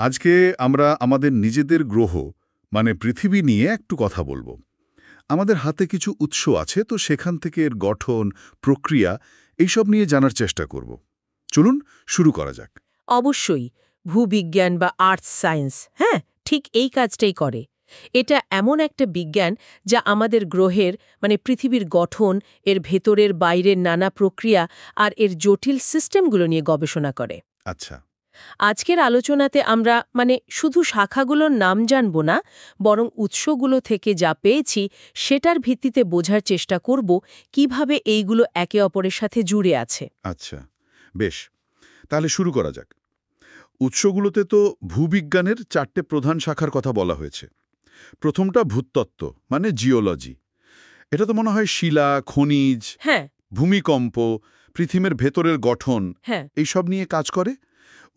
আজকে আমরা আমাদের নিজেদের গ্রহ মানে পৃথিবী নিয়ে একটু কথা বলবো। আমাদের হাতে কিছু উৎস আছে, তো সেখান থেকে এর গঠন, প্রক্রিয়া এইসব নিয়ে জানার চেষ্টা করব। চলুন শুরু করা যাক। অবশ্যই ভূবিজ্ঞান বা আর্থ সায়েন্স, হ্যাঁ, ঠিক এই কাজটাই করে। এটা এমন একটা বিজ্ঞান যা আমাদের গ্রহের মানে পৃথিবীর গঠন, এর ভেতরের বাইরের নানা প্রক্রিয়া আর এর জটিল সিস্টেমগুলো নিয়ে গবেষণা করে। আচ্ছা। আজকের আলোচনাতে আমরা শুধু শাখাগুলোর নাম জানব না, বরং উৎসগুলো থেকে যা পেয়েছি সেটার ভিত্তিতে বোঝার চেষ্টা করব কিভাবে এইগুলো একে অপরের সাথে জুড়ে আছে। আচ্ছা, বেশ। তাহলে শুরু করা যাক। উৎসগুলোতে তো ভূবিজ্ঞানের 4টে প্রধান শাখার কথা বলা হয়েছে। প্রথমটা ভূতত্ত্ব মানে জিওলজি। এটা তো মনে হয় শিলা, খনিজ, হ্যাঁ। ভূমিকম্প, পৃথিবীর ভেতরের গঠন হ্যাঁ, এইসব নিয়ে কাজ করে।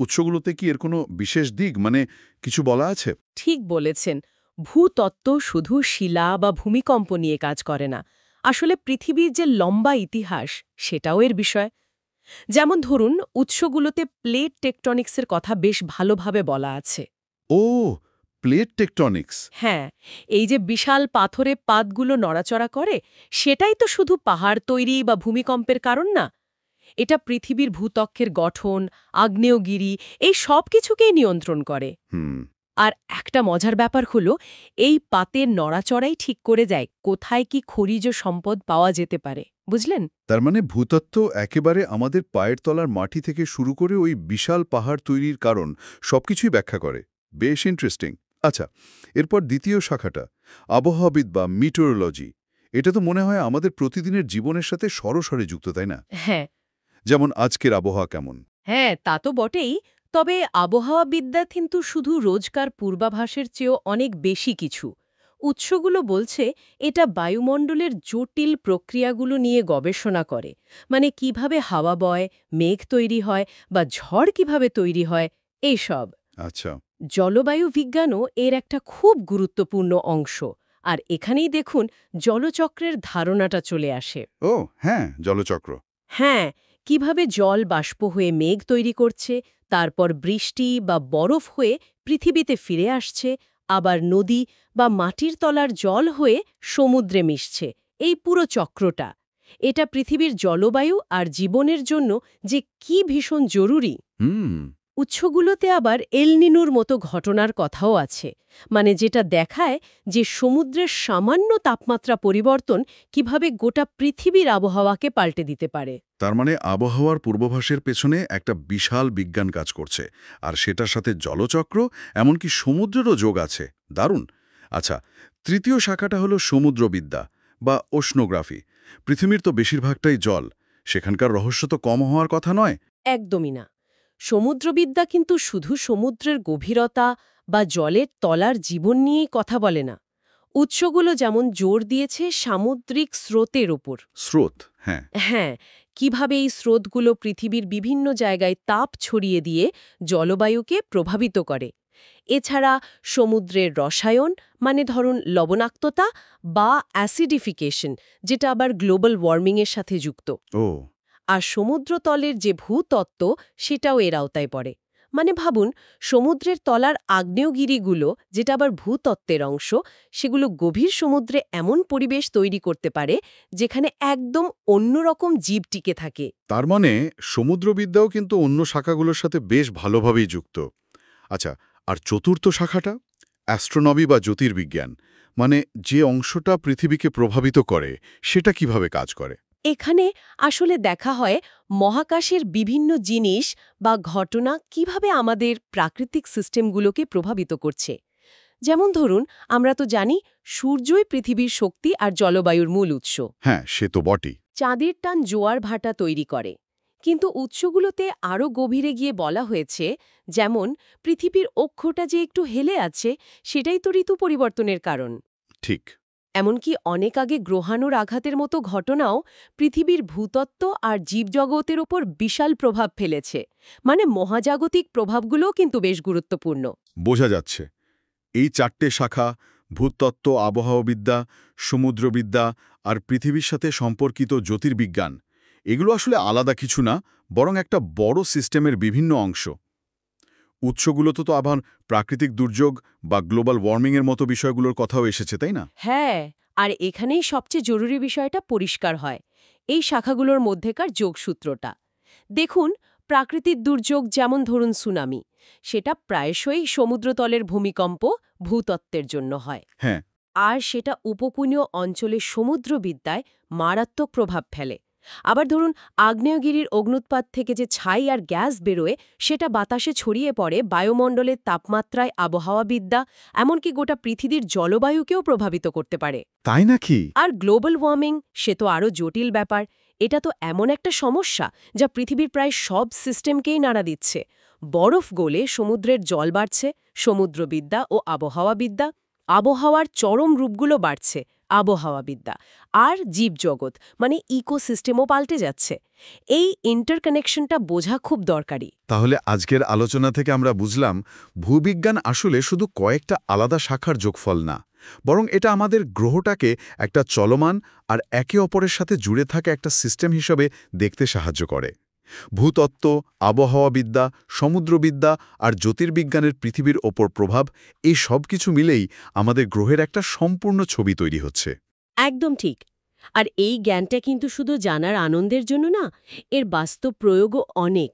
উৎসগুলোতে কি এর কোনো বিশেষ দিক মানে কিছু বলা আছে? ঠিক বলেছেন। ভূতত্ত্ব শুধু শিলা বা ভূমিকম্প নিয়ে কাজ করে না, আসলে পৃথিবীর যে লম্বা ইতিহাস সেটাও এর বিষয়। যেমন ধরুন, উৎসগুলোতে প্লেট টেকটনিক্সের কথা বেশ ভালোভাবে বলা আছে। ও, প্লেট টেকটনিক্স। হ্যাঁ, এই যে বিশাল পাথরে পাতগুলো নড়াচড়া করে, সেটাই তো শুধু পাহাড় তৈরি বা ভূমিকম্পের কারণ না। এটা পৃথিবীর ভূত্বকের গঠন, আগ্নেয়গিরি, এই সব কিছুকেই নিয়ন্ত্রণ করে। হুম। আর একটা মজার ব্যাপার হলো, এই পাতের নড়াচড়াই ঠিক করে যায় কোথায় কি খনিজ সম্পদ পাওয়া যেতে পারে, বুঝলেন? তার মানে ভূতত্ত্ব একেবারে আমাদের পায়ের তলার মাটি থেকে শুরু করে ওই বিশাল পাহাড় তৈরির কারণ সবকিছুই ব্যাখ্যা করে। বেশ ইন্টারেস্টিং। আচ্ছা, এরপর দ্বিতীয় শাখাটা আবহাওয়াবিদ বা মিটোরোলজি। এটা তো মনে হয় আমাদের প্রতিদিনের জীবনের সাথে সরাসরি যুক্ত, তাই না? হ্যাঁ। যেমন আজকের আবহাওয়া কেমন? হ্যাঁ, তা তো বটেই। তবে আবহাওয়াবিদ্যা কিন্তু শুধু রোজকার পূর্বাভাসের চেয়েও অনেক বেশি কিছু। উৎসগুলো বলছে এটা বায়ুমণ্ডলের জটিল প্রক্রিয়াগুলো নিয়ে গবেষণা করে। মানে কিভাবে হাওয়া বয়, মেঘ তৈরি হয় বা ঝড় কিভাবে তৈরি হয়, এইসব। আচ্ছা। জলবায়ু বিজ্ঞানও এর একটা খুব গুরুত্বপূর্ণ অংশ। আর এখানেই দেখুন জলচক্রের ধারণাটা চলে আসে। ও হ্যাঁ, জলচক্র। হ্যাঁ, কিভাবে জল বাষ্প হয়ে মেঘ তৈরি করছে, তারপর বৃষ্টি বা বরফ হয়ে পৃথিবীতে ফিরে আসছে, আবার নদী বা মাটির তলার জল হয়ে সমুদ্রে মিশছে। এই পুরো চক্রটা, এটা পৃথিবীর জলবায়ু আর জীবনের জন্য যে কি ভীষণ জরুরি। হুম। উৎসগুলোতে আবার এল নিনুর মতো ঘটনার কথাও আছে, মানে যেটা দেখায় যে সমুদ্রের সামান্য তাপমাত্রা পরিবর্তন কিভাবে গোটা পৃথিবীর আবহাওয়াকে পাল্টে দিতে পারে। তার মানে আবহাওয়ার পূর্বাভাসের পেছনে একটা বিশাল বিজ্ঞান কাজ করছে, আর সেটার সাথে জলচক্র, এমনকি সমুদ্রেরও যোগ আছে। দারুণ। আচ্ছা, তৃতীয় শাখাটা হলো সমুদ্রবিদ্যা বা ওশনোগ্রাফি। পৃথিবীর তো বেশিরভাগটাই জল, সেখানকার রহস্য তো কম হওয়ার কথা নয়। একদমই না। সমুদ্রবিদ্যা কিন্তু শুধু সমুদ্রের গভীরতা বা জলের তলার জীবন নিয়েই কথা বলে না। উৎসগুলো যেমন জোর দিয়েছে সামুদ্রিক স্রোতের ওপর। স্রোত, হ্যাঁ। হ্যাঁ, কিভাবে এই স্রোতগুলো পৃথিবীর বিভিন্ন জায়গায় তাপ ছড়িয়ে দিয়ে জলবায়ুকে প্রভাবিত করে। এছাড়া সমুদ্রের রসায়ন, মানে ধরুন লবণাক্ততা বা অ্যাসিডিফিকেশন, যেটা আবার গ্লোবাল ওয়ার্মিংয়ের সাথে যুক্ত। ও। আর সমুদ্রতলের যে ভূতত্ত্ব সেটাও এর আওতায় পড়ে। মানে ভাবুন, সমুদ্রের তলার আগ্নেয়গিরিগুলো, যেটা আবার ভূতত্ত্বের অংশ, সেগুলো গভীর সমুদ্রে এমন পরিবেশ তৈরি করতে পারে যেখানে একদম অন্যরকম জীব টিকে থাকে। তার মানে সমুদ্রবিদ্যাও কিন্তু অন্য শাখাগুলোর সাথে বেশ ভালোভাবেই যুক্ত। আচ্ছা, আর চতুর্থ শাখাটা অ্যাস্ট্রোনমি বা জ্যোতির্বিজ্ঞান, মানে যে অংশটা পৃথিবীকে প্রভাবিত করে সেটা কিভাবে কাজ করে? এখানে আসলে দেখা হয় মহাকাশের বিভিন্ন জিনিস বা ঘটনা কিভাবে আমাদের প্রাকৃতিক সিস্টেমগুলোকে প্রভাবিত করছে। যেমন ধরুন, আমরা তো জানি সূর্যই পৃথিবীর শক্তি আর জলবায়ুর মূল উৎস। হ্যাঁ, সে তো বটেই। চাঁদের টান জোয়ার ভাটা তৈরি করে। কিন্তু উৎসগুলোতে আরও গভীরে গিয়ে বলা হয়েছে, যেমন পৃথিবীর অক্ষটা যে একটু হেলে আছে, সেটাই তো ঋতু পরিবর্তনের কারণ। ঠিক। এমনকি অনেক আগে গ্রহাণুর আঘাতের মতো ঘটনাও পৃথিবীর ভূতত্ত্ব আর জীবজগতের ওপর বিশাল প্রভাব ফেলেছে। মানে মহাজাগতিক প্রভাবগুলোও কিন্তু বেশ গুরুত্বপূর্ণ। বোঝা যাচ্ছে এই 4টে শাখা, ভূতত্ত্ব, আবহাওয়াবিদ্যা, সমুদ্রবিদ্যা আর পৃথিবীর সাথে সম্পর্কিত জ্যোতির্বিজ্ঞান, এগুলো আসলে আলাদা কিছু না, বরং একটা বড় সিস্টেমের বিভিন্ন অংশ। উৎসগুলোতে তো আবার প্রাকৃতিক দুর্যোগ বা গ্লোবাল ওয়ার্মিংয়ের মতো বিষয়গুলোর কথাও এসেছে, তাই না? হ্যাঁ, আর এখানেই সবচেয়ে জরুরি বিষয়টা পরিষ্কার হয়, এই শাখাগুলোর মধ্যেকার যোগসূত্রটা। দেখুন, প্রাকৃতিক দুর্যোগ যেমন ধরুন সুনামি, সেটা প্রায়শই সমুদ্রতলের ভূমিকম্প, ভূতত্ত্বের জন্য হয়। হ্যাঁ। আর সেটা উপকূলীয় অঞ্চলে সমুদ্রবিদ্যায় মারাত্মক প্রভাব ফেলে। আবার ধরুন, আগ্নেয়গিরির অগ্নুৎপাত থেকে যে ছাই আর গ্যাস বেরোয়, সেটা বাতাসে ছড়িয়ে পড়ে বায়ুমণ্ডলের তাপমাত্রায় আবহাওয়াবিদ্যা, এমনকি গোটা পৃথিবীর জলবায়ুকেও প্রভাবিত করতে পারে। তাই নাকি? আর গ্লোবাল ওয়ার্মিং, সে তো আরও জটিল ব্যাপার। এটা তো এমন একটা সমস্যা যা পৃথিবীর প্রায় সব সিস্টেমকেই নাড়া দিচ্ছে। বরফ গলে সমুদ্রের জল বাড়ছে, সমুদ্রবিদ্যা ও আবহাওয়াবিদ্যা, আবহাওয়ার চরম রূপগুলো বাড়ছে, আবহাওয়াবিদ্যা, আর জীবজগৎ মানে ইকোসিস্টেমও পাল্টে যাচ্ছে। এই ইন্টারকানেকশনটা বোঝা খুব দরকারি। তাহলে আজকের আলোচনা থেকে আমরা বুঝলাম, ভূবিজ্ঞান আসলে শুধু কয়েকটা আলাদা শাখার যোগফল না, বরং এটা আমাদের গ্রহটাকে একটা চলমান আর একে অপরের সাথে জুড়ে থাকা একটা সিস্টেম হিসেবে দেখতে সাহায্য করে। ভূতত্ত্ব, আবহাওয়াবিদ্যা, সমুদ্রবিদ্যা আর জ্যোতির্বিজ্ঞানের পৃথিবীর ওপর প্রভাব, এই সব কিছু মিলেই আমাদের গ্রহের একটা সম্পূর্ণ ছবি তৈরি হচ্ছে। একদম ঠিক। আর এই জ্ঞানটা কিন্তু শুধু জানার আনন্দের জন্য না, এর বাস্তব প্রয়োগও অনেক।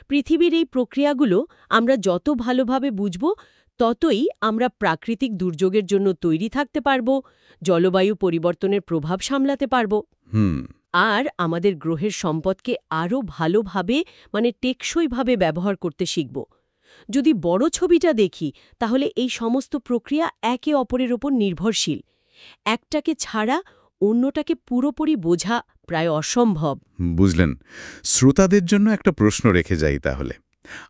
পৃথিবীর এই প্রক্রিয়াগুলো আমরা যত ভালোভাবে বুঝব, ততই আমরা প্রাকৃতিক দুর্যোগের জন্য তৈরি থাকতে পারব, জলবায়ু পরিবর্তনের প্রভাব সামলাতে পারব, হুম। আর আমাদের গ্রহের সম্পদকে আরও ভালোভাবে মানে টেকসইভাবে ব্যবহার করতে শিখব। যদি বড় ছবিটা দেখি, তাহলে এই সমস্ত প্রক্রিয়া একে অপরের ওপর নির্ভরশীল। একটাকে ছাড়া অন্যটাকে পুরোপুরি বোঝা প্রায় অসম্ভব। বুঝলেন। শ্রোতাদের জন্য একটা প্রশ্ন রেখে যাই তাহলে।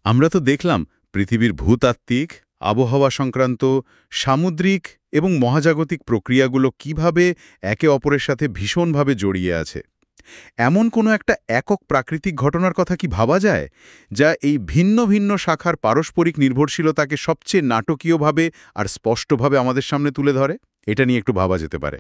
আমরা তো দেখলাম পৃথিবীর ভূতাত্ত্বিক, আবহাওয়া সংক্রান্ত, সামুদ্রিক এবং মহাজাগতিক প্রক্রিয়াগুলো কিভাবে একে অপরের সাথে ভীষণভাবে জড়িয়ে আছে। এমন কোনো একটা একক প্রাকৃতিক ঘটনার কথা কি ভাবা যায়, যা এই ভিন্ন ভিন্ন শাখার পারস্পরিক নির্ভরশীলতাকে সবচেয়ে নাটকীয়ভাবে আর স্পষ্টভাবে আমাদের সামনে তুলে ধরে? এটা নিয়ে একটু ভাবা যেতে পারে।